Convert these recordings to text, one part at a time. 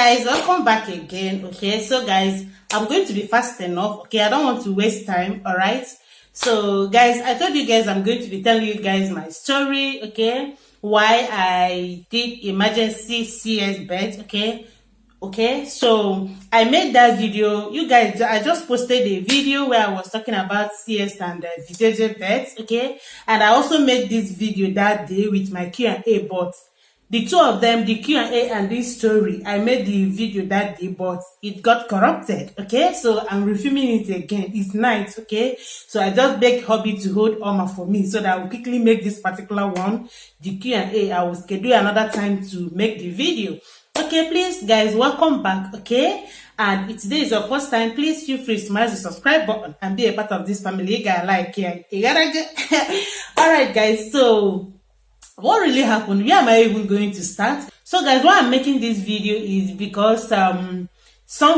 guys, welcome back again. Okay, so guys, I'm going to be fast enough. Okay, I don't want to waste time. All right, so guys, I told you guys I'm going to be telling you guys my story. Okay, why I did emergency CS birth. Okay, so I made that video. You guys, I just posted a video where I was talking about CS and VJJ birth. Okay, and I also made this video that day with my Q&A, but the two of them, the Q&A and this story, I made the video that day, but it got corrupted. Okay, so I'm refilming it again. It's night. Okay, so I just begged hubby to hold Oma for me so that I will quickly make this particular one the Q&A. I will schedule another time to make the video. Okay, please guys, welcome back. Okay, and if today is your first time, please feel free to smash the subscribe button and be a part of this family. You gotta like it. You gotta get all right guys, so what really happened? Where am I even going to start? So guys, why I'm making this video is because some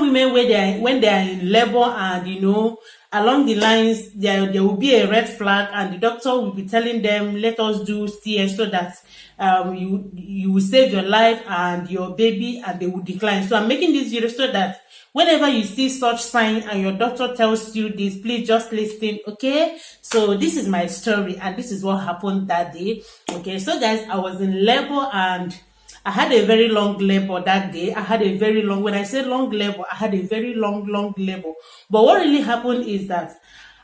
women, when they are in labor, and you know, along the lines there will be a red flag, and the doctor will be telling them, let us do CS so that you will save your life and your baby, and they will decline. So I'm making this video so that whenever you see such sign and your doctor tells you this, please just listen. Okay, so this is my story and this is what happened that day. Okay, so guys, I was in labor and I had a very long labor that day. I had a very long, when I say long labor, I had a very long labor. But what really happened is that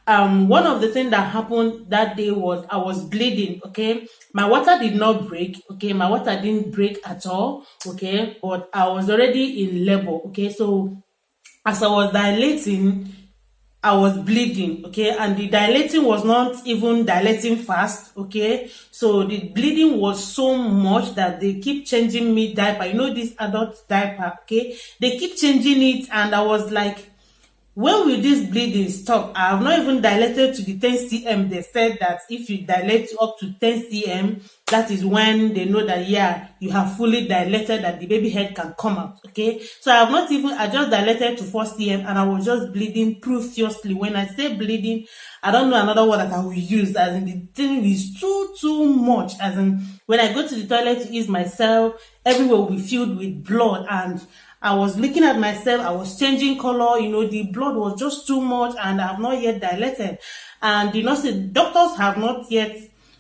one of the things that happened that day was I was bleeding. Okay, my water did not break. Okay, my water didn't break at all. Okay, but I was already in labor. Okay, so as I was dilating, I was bleeding. Okay, and the dilating was not even dilating fast. Okay, so the bleeding was so much that they keep changing me diaper. You know, this adult diaper. Okay, they keep changing it, and I was like, when will this bleeding stop? I have not even dilated to the 10 cm. They said that if you dilate up to 10 cm, that is when they know that, yeah, you have fully dilated, that the baby head can come out. Okay, so I have not even, I just dilated to 4 cm and I was just bleeding profusely. When I say bleeding, I don't know another word that I will use, as in the thing is too much. As in, when I go to the toilet to use myself, everywhere will be filled with blood, and I was looking at myself, I was changing color, you know, the blood was just too much, and I have not yet dilated. And the nurses, doctors have not yet,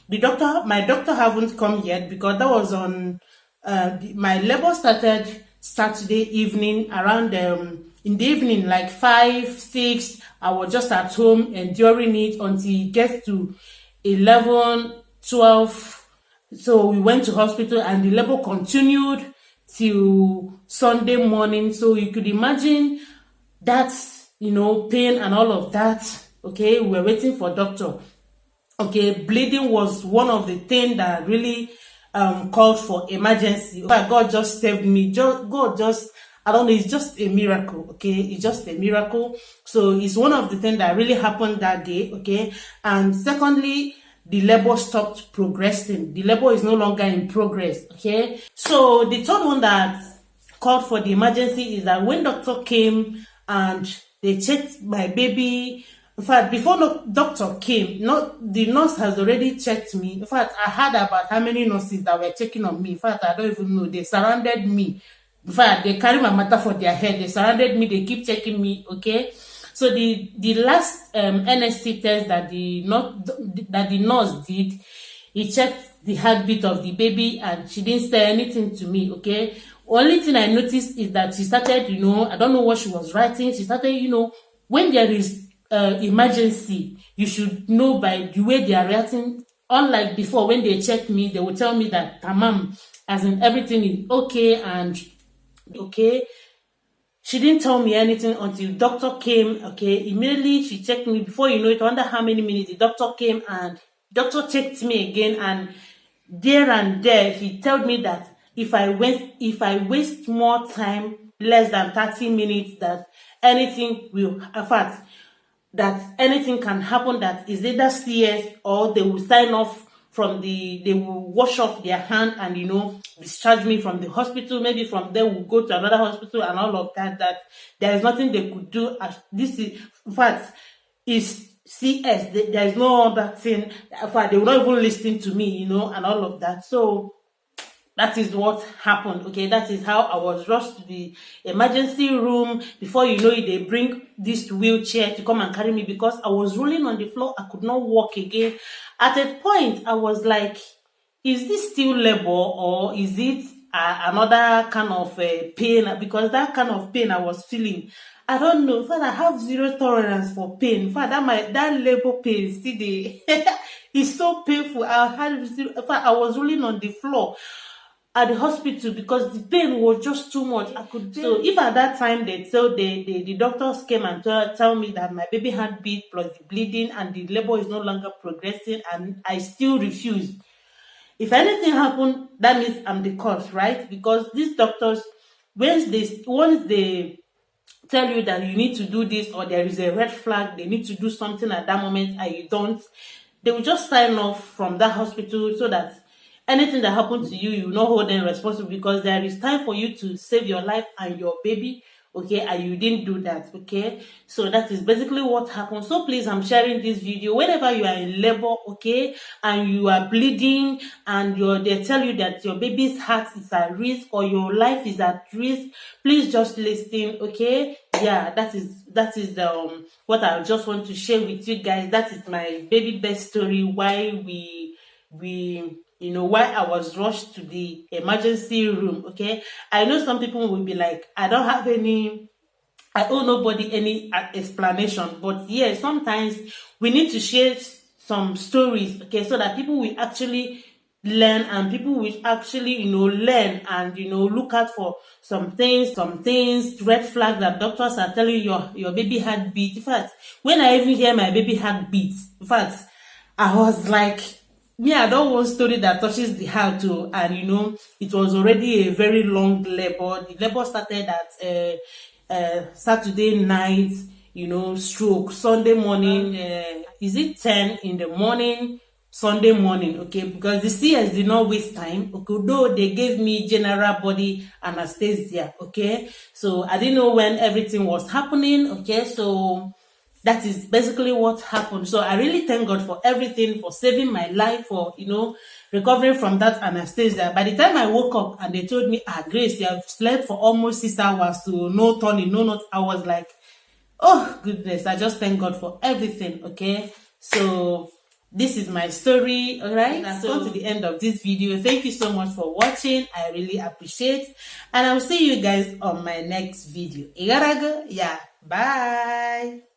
my doctor haven't come yet, because that was on, my labor started Saturday evening, around, in the evening, like 5, 6, I was just at home enduring it until it gets to 11, 12. So we went to hospital and the labor continued till Sunday morning. So you could imagine that, you know, pain and all of that. Okay, we were waiting for doctor. Okay, bleeding was one of the things that really called for emergency. God just saved me. God just, I don't know, it's just a miracle. Okay, it's just a miracle. So it's one of the things that really happened that day. Okay, and secondly, the labor stopped progressing. The labor is no longer in progress. Okay, so the third one that called for the emergency is that when doctor came and they checked my baby. In fact, before the doctor came, the nurse has already checked me. In fact, I heard about how many nurses that were checking on me. In fact, I don't even know. They surrounded me. In fact, they carry my matter for their head. They surrounded me. They keep checking me. Okay. So the last NSC test that the nurse did, he checked the heartbeat of the baby and she didn't say anything to me. Okay. Only thing I noticed is that she started, you know, I don't know what she was writing. She started, you know, when there is emergency, you should know by the way they are reacting. Unlike before, when they check me, they will tell me that tamam, as in everything is okay and okay. She didn't tell me anything until doctor came. Okay, immediately she checked me. Before you know it, under how many minutes, the doctor came and doctor checked me again, and there he told me that if I waste more time, less than 30 minutes, that anything will, in fact, that anything can happen, that is either CS or they will sign off from they will wash off their hand and, you know, discharge me from the hospital. Maybe from there we'll go to another hospital and all of that, that there is nothing they could do. This is, in fact, is CS. There is no other thing. In fact, they will not even listen to me, you know, and all of that. So that is what happened. Okay, that is how I was rushed to the emergency room. Before you know it, they bring this wheelchair to come and carry me because I was rolling on the floor. I could not walk again. At a point, I was like, is this still labor or is it another kind of pain? Because that kind of pain I was feeling, I don't know. In fact, I have zero tolerance for pain. In fact, that labor pain still the it's so painful. In fact, I was rolling on the floor at the hospital because the pain was just too much. I could so if at that time they tell the doctors came and tell me that my baby had beat plus the bleeding and the labor is no longer progressing, and I still refused. If anything happened, that means I'm the cause, right? Because these doctors, once they tell you that you need to do this or there is a red flag, they need to do something at that moment and you don't, they will just sign off from that hospital so that anything that happens to you, you will not hold them responsible because there is time for you to save your life and your baby, okay, and you didn't do that, okay? So that is basically what happened. So please, I'm sharing this video whenever you are in labor, okay, and you are bleeding and they tell you that your baby's heart is at risk or your life is at risk, please just listen, okay? Yeah, that is what I just want to share with you guys. That is my baby birth story, why we why I was rushed to the emergency room. Okay, I know some people will be like, I owe nobody any explanation, but yeah, sometimes we need to share some stories, okay, so that people will actually learn and people will actually learn and look out for some things, red flags that doctors are telling you your baby had beat. In fact, when I even hear my baby had beat, in fact, I was like, me, I don't want story that touches the heart too. And it was already a very long labor. The labor started at Saturday night, stroke Sunday morning. Is it 10 in the morning? Sunday morning, okay, because the CS did not waste time, okay, though they gave me general body anesthesia, okay, so I didn't know when everything was happening, okay, so that is basically what happened. So I really thank God for everything, for saving my life, for recovering from that anesthesia. By the time I woke up and they told me, Grace, you have slept for almost 6 hours, so no turning, no not, I was like, oh goodness, I just thank God for everything, okay. So this is my story, all right? I've come to the end of this video. Thank you so much for watching. I really appreciate, and I'll see you guys on my next video. Yeah, bye.